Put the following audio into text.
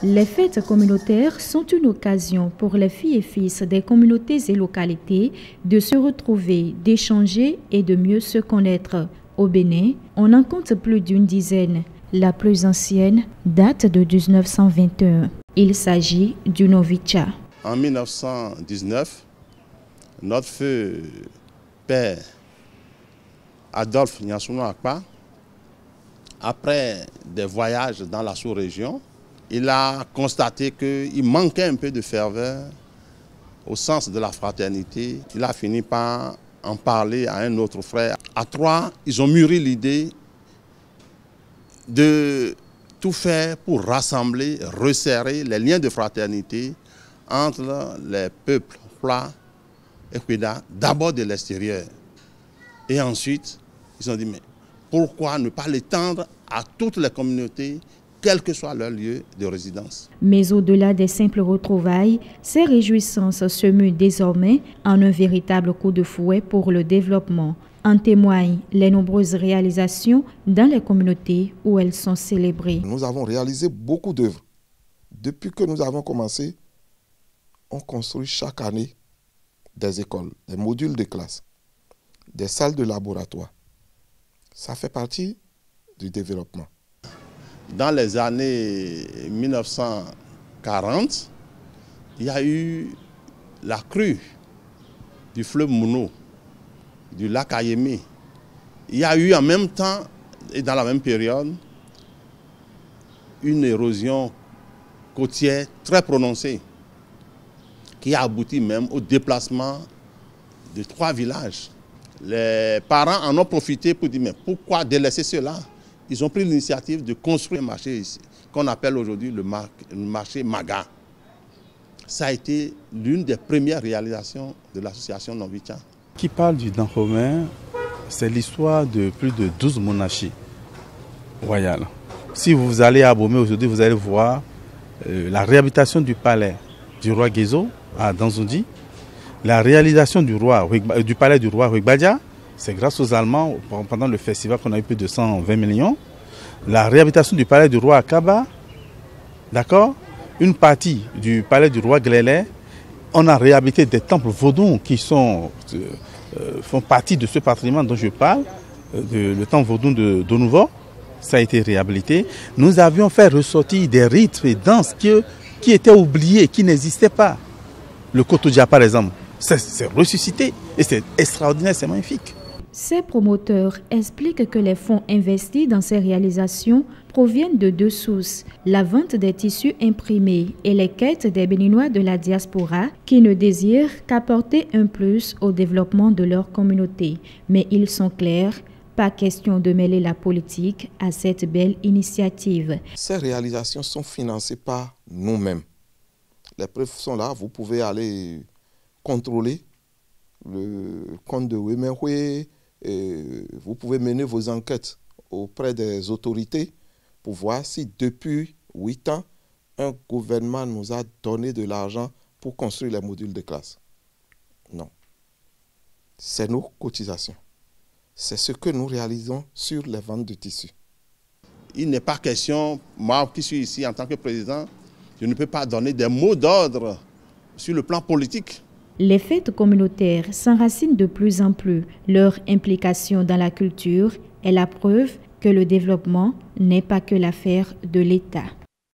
Les fêtes communautaires sont une occasion pour les filles et fils des communautés et localités de se retrouver, d'échanger et de mieux se connaître. Au Bénin, on en compte plus d'une dizaine. La plus ancienne date de 1921. Il s'agit du Novicha. En 1919, notre feu père Adolphe Nyassono Akpa, après des voyages dans la sous-région, il a constaté qu'il manquait un peu de ferveur au sens de la fraternité. Il a fini par en parler à un autre frère. À trois, ils ont mûri l'idée de tout faire pour rassembler, resserrer les liens de fraternité entre les peuples Fla et Kweda, d'abord de l'extérieur. Et ensuite, ils ont dit, mais pourquoi ne pas l'étendre à toutes les communautés, quel que soit leur lieu de résidence. Mais au-delà des simples retrouvailles, ces réjouissances se muent désormais en un véritable coup de fouet pour le développement. En témoignent les nombreuses réalisations dans les communautés où elles sont célébrées. Nous avons réalisé beaucoup d'œuvres. Depuis que nous avons commencé, on construit chaque année des écoles, des modules de classe, des salles de laboratoire. Ça fait partie du développement. Dans les années 1940, il y a eu la crue du fleuve Mouno, du lac Ayémé. Il y a eu en même temps, et dans la même période, une érosion côtière très prononcée qui a abouti même au déplacement de 3 villages. Les parents en ont profité pour dire, mais pourquoi délaisser cela? Ils ont pris l'initiative de construire un marché ici, qu'on appelle aujourd'hui le marché Maga. Ça a été l'une des premières réalisations de l'association Novicha. Qui parle du Dahomey, c'est l'histoire de plus de 12 monarchies royales. Si vous allez à Abomey aujourd'hui, vous allez voir la réhabilitation du palais du roi Gezo à Danzoudi, la réalisation du palais du roi Rugbadia, c'est grâce aux Allemands pendant le festival qu'on a eu plus de 120 millions. La réhabilitation du palais du roi Akaba, d'accord. Une partie du palais du roi Glélé. On a réhabilité des temples vaudous qui font partie de ce patrimoine dont je parle, le temple vaudou de Donouveau. Ça a été réhabilité. Nous avions fait ressortir des rites et danses qui étaient oubliés, qui n'existaient pas. Le Kotoja, par exemple, c'est ressuscité et c'est extraordinaire, c'est magnifique. Ces promoteurs expliquent que les fonds investis dans ces réalisations proviennent de 2 sources, la vente des tissus imprimés et les quêtes des Béninois de la diaspora qui ne désirent qu'apporter un plus au développement de leur communauté. Mais ils sont clairs, pas question de mêler la politique à cette belle initiative. Ces réalisations sont financées par nous-mêmes. Les preuves sont là, vous pouvez aller contrôler le compte de Wemenwe. Vous pouvez mener vos enquêtes auprès des autorités pour voir si depuis 8 ans, un gouvernement nous a donné de l'argent pour construire les modules de classe. Non. C'est nos cotisations. C'est ce que nous réalisons sur les ventes de tissus. Il n'est pas question, moi qui suis ici en tant que président, je ne peux pas donner des mots d'ordre sur le plan politique. Les fêtes communautaires s'enracinent de plus en plus. Leur implication dans la culture est la preuve que le développement n'est pas que l'affaire de l'État.